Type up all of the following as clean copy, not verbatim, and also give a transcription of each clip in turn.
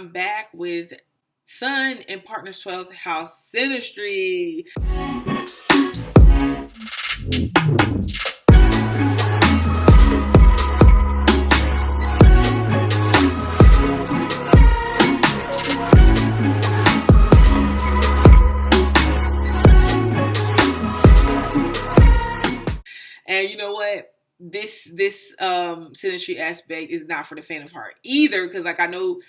I'm back with Sun and Partner's 12th House Synastry. And you know what? This Synastry aspect is not for the faint of heart either, because like I know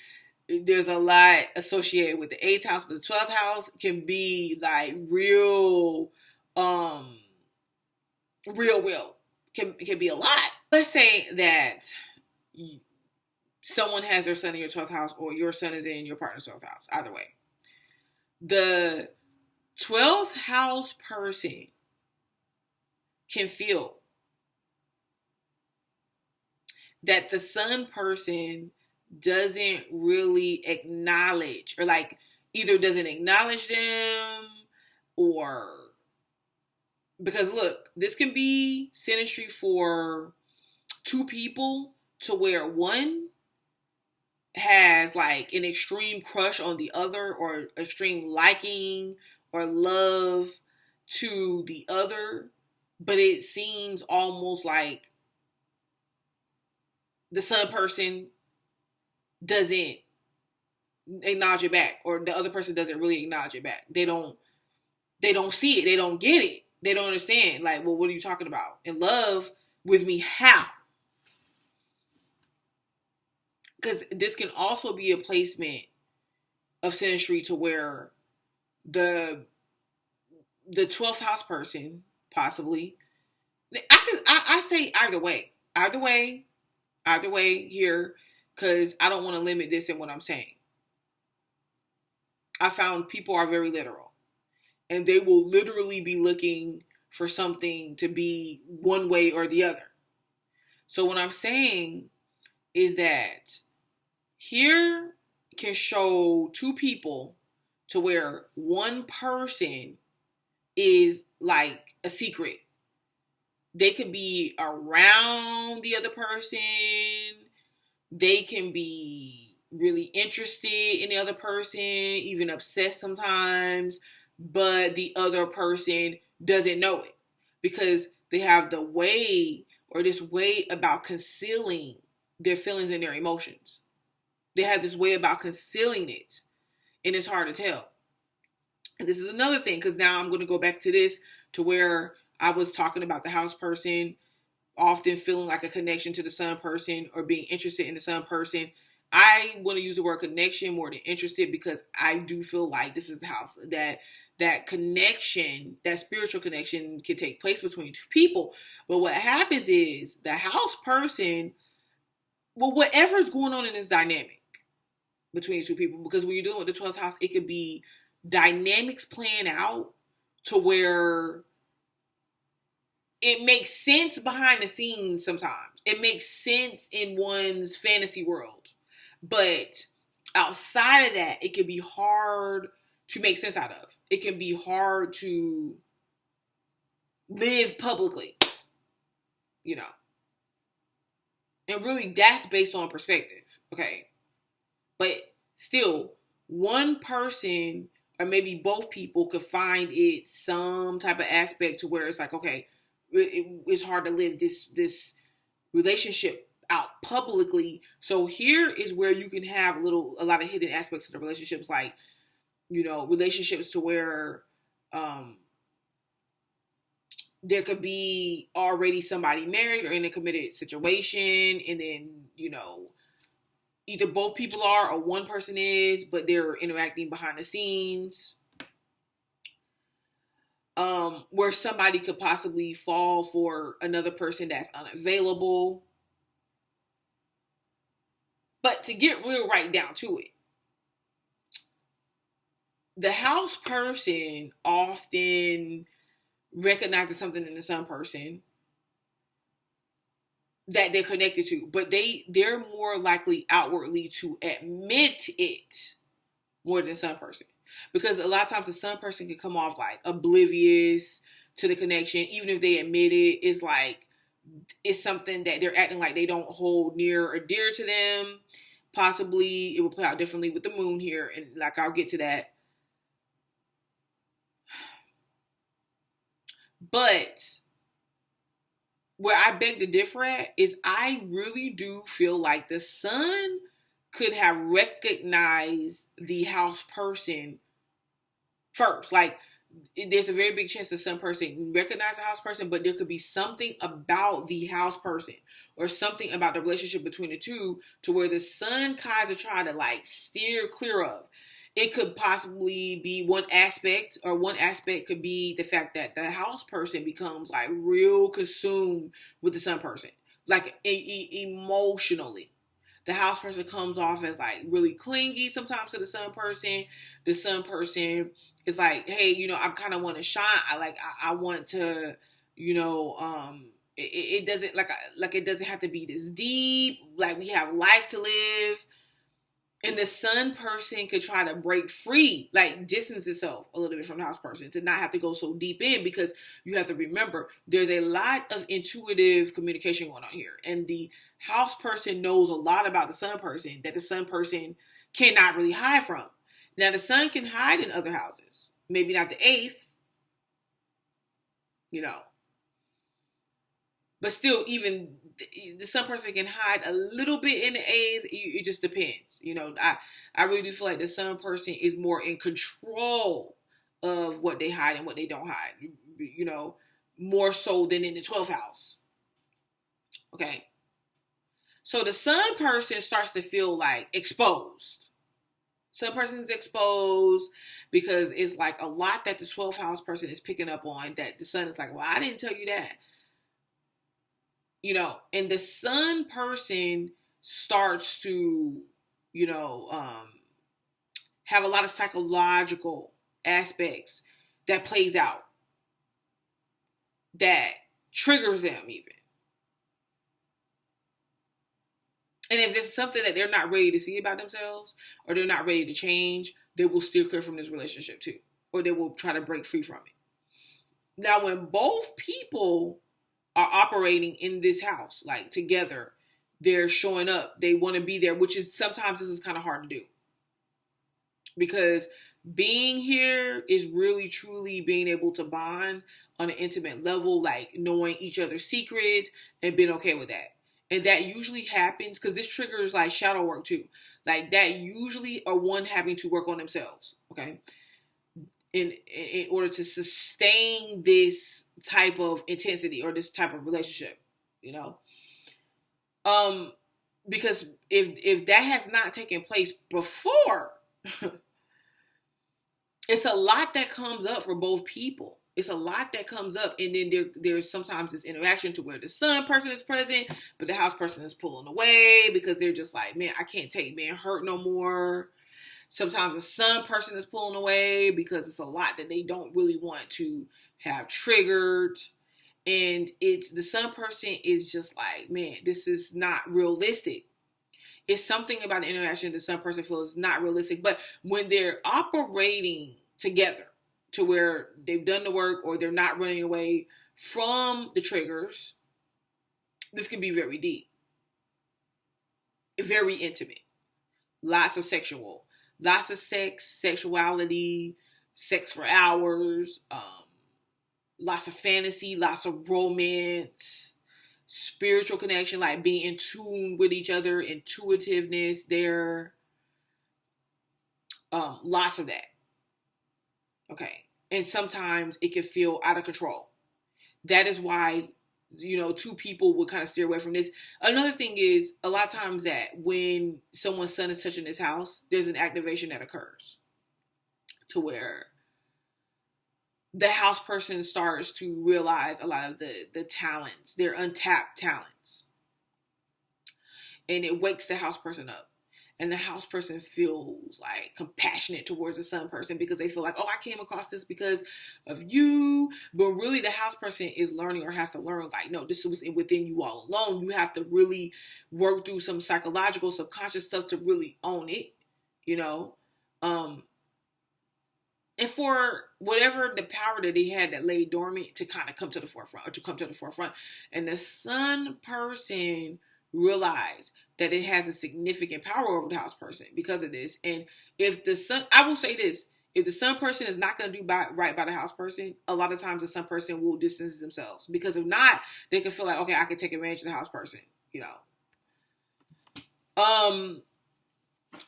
there's a lot associated with the 8th house, but the 12th house can be like real can be a lot. Let's say that someone has their son in your 12th house, or your son is in your partner's 12th house. Either way, the 12th house person can feel that the sun person doesn't really acknowledge, or like either doesn't acknowledge them, or because look, this can be synastry for two people to where one has like an extreme crush on the other, or extreme liking or love to the other, but it seems almost like the sun person doesn't acknowledge it back, or the other person doesn't really acknowledge it back. They don't see it. They don't get it. They don't understand. Like, well, what are you talking about? In love with me? How? Because this can also be a placement of synastry to where the 12th house person possibly. I say either way here, because I don't want to limit this in what I'm saying. I found people are very literal, and they will literally be looking for something to be one way or the other. So what I'm saying is that here can show two people to where one person is like a secret. They could be around the other person. They can be really interested in the other person, even obsessed sometimes, but the other person doesn't know it because they have the way, or this way about concealing their feelings and their emotions. They have this way about concealing it, and it's hard to tell. And this is another thing, because now I'm going to go back to this, to where I was talking about the house person often feeling like a connection to the sun person, or being interested in the sun person. I want to use the word connection more than interested, because I do feel like this is the house that connection, that spiritual connection, can take place between two people. But what happens is the house person, well, whatever's going on in this dynamic between two people, because when you're dealing with the 12th house, it could be dynamics playing out to where it makes sense behind the scenes sometimes. It makes sense in one's fantasy world. But outside of that, it can be hard to make sense out of. It can be hard to live publicly, you know. And really, that's based on perspective, okay? But still, one person, or maybe both people, could find it some type of aspect to where it's like, okay, it's hard to live this relationship out publicly. So here is where you can have a lot of hidden aspects of the relationships, like, you know, relationships to where there could be already somebody married or in a committed situation, and then, you know, either both people are or one person is, but they're interacting behind the scenes. Where somebody could possibly fall for another person that's unavailable. But to get real right down to it, the house person often recognizes something in the sun person that they're connected to, but they're more likely outwardly to admit it more than the sun person. Because a lot of times the sun person can come off like oblivious to the connection. Even if they admit it, it's like, it's something that they're acting like they don't hold near or dear to them. Possibly it will play out differently with the moon here, and like I'll get to that. But where I beg to differ at is I really do feel like the sun could have recognized the house person first. Like, there's a very big chance the sun person recognize the house person, but there could be something about the house person or something about the relationship between the two to where the sun kind of try to like steer clear of. It could possibly be one aspect, or one aspect could be the fact that the house person becomes like real consumed with the sun person, like emotionally. The house person comes off as like really clingy sometimes to the sun person. The sun person is like, hey, I kind of want to shine. I want to, it doesn't like it doesn't have to be this deep. Like, we have life to live. And the sun person could try to break free, like distance itself a little bit from the house person to not have to go so deep in, because you have to remember there's a lot of intuitive communication going on here. And the house person knows a lot about the sun person that the sun person cannot really hide from. Now, the sun can hide in other houses, maybe not the eighth, but still, even the sun person can hide a little bit in the eighth. It just depends. I really do feel like the sun person is more in control of what they hide and what they don't hide. More so than in the 12th house. Okay. So the sun person starts to feel like exposed. Sun person's exposed because it's like a lot that the 12th house person is picking up on that the sun is like, well, I didn't tell you that. And the sun person starts to, have a lot of psychological aspects that plays out that triggers them even. And if it's something that they're not ready to see about themselves or they're not ready to change, they will steer clear from this relationship too, or they will try to break free from it. Now, when both people are operating in this house, like together, they're showing up, they want to be there, which is sometimes this is kind of hard to do. Because being here is really truly being able to bond on an intimate level, like knowing each other's secrets and being okay with that. And that usually happens because this triggers like shadow work too. Like that usually are one having to work on themselves, okay? In order to sustain this type of intensity or this type of relationship, because if that has not taken place before, it's a lot that comes up for both people. It's a lot that comes up, and then there's sometimes this interaction to where the sun person is present, but the house person is pulling away because they're just like, man, I can't take being hurt no more. Sometimes the sun person is pulling away because it's a lot that they don't really want to have triggered. And it's the sun person is just like, man, this is not realistic. It's something about the interaction the sun person feels not realistic. But when they're operating together to where they've done the work or they're not running away from the triggers, this can be very deep, very intimate, lots of sexual. Lots of sex, sexuality, sex for hours, lots of fantasy, lots of romance, spiritual connection, like being in tune with each other, intuitiveness there. Lots of that. Okay. And sometimes it can feel out of control. That is why, two people would kind of steer away from this. Another thing is, a lot of times that when someone's sun is touching this house, there's an activation that occurs to where the house person starts to realize a lot of the talents, their untapped talents. And it wakes the house person up. And the house person feels like compassionate towards the sun person because they feel like, oh, I came across this because of you. But really the house person is learning or has to learn like, no, this was within you all alone. You have to really work through some psychological, subconscious stuff to really own it, And for whatever the power that they had that lay dormant to kind of come to the forefront. And the sun person realized that it has a significant power over the house person because of this. And if the sun, I will say this, if the sun person is not going to do right by the house person, a lot of times the sun person will distance themselves, because if not, they can feel like, okay, I can take advantage of the house person, you know.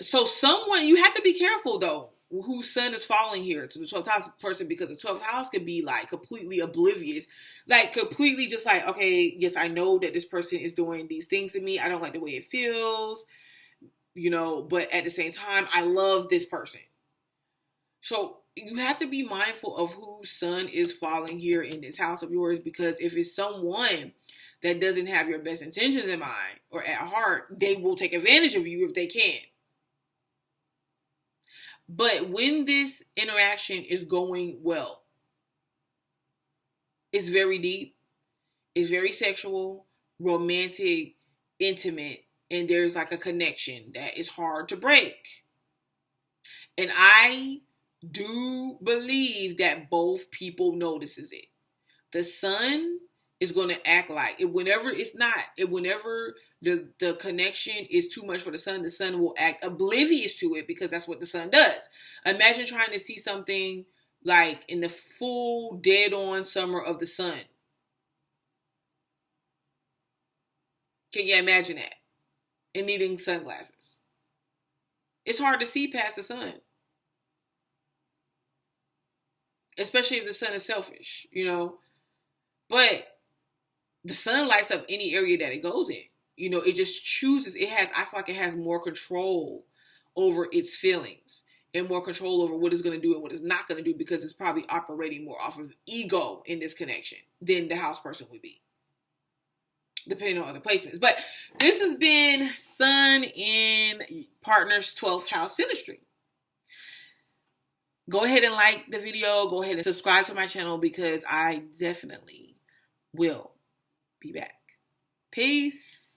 So someone, you have to be careful though, whose sun is falling here to the 12th house person, because the 12th house could be like completely oblivious, like completely just like, okay, yes, I know that this person is doing these things to me. I don't like the way it feels, you know, but at the same time, I love this person. So you have to be mindful of whose sun is falling here in this house of yours, because if it's someone that doesn't have your best intentions in mind or at heart, they will take advantage of you if they can. But when this interaction is going well, it's very deep, it's very sexual, romantic, intimate, and there's like a connection that is hard to break. And I do believe that both people notices it. The sun is going to act like it whenever it's not. Whenever the connection is too much for the sun will act oblivious to it, because that's what the sun does. Imagine trying to see something like in the full dead-on summer of the sun. Can you imagine that? And needing sunglasses. It's hard to see past the sun. Especially if the sun is selfish, you know. But the sun lights up any area that it goes in. You know, it just chooses. I feel like it has more control over its feelings and more control over what it's going to do and what it's not going to do, because it's probably operating more off of ego in this connection than the house person would be, depending on other placements. But this has been Sun in Partner's 12th House Synastry. Go ahead and like the video. Go ahead and subscribe to my channel, because I definitely will be back. Peace.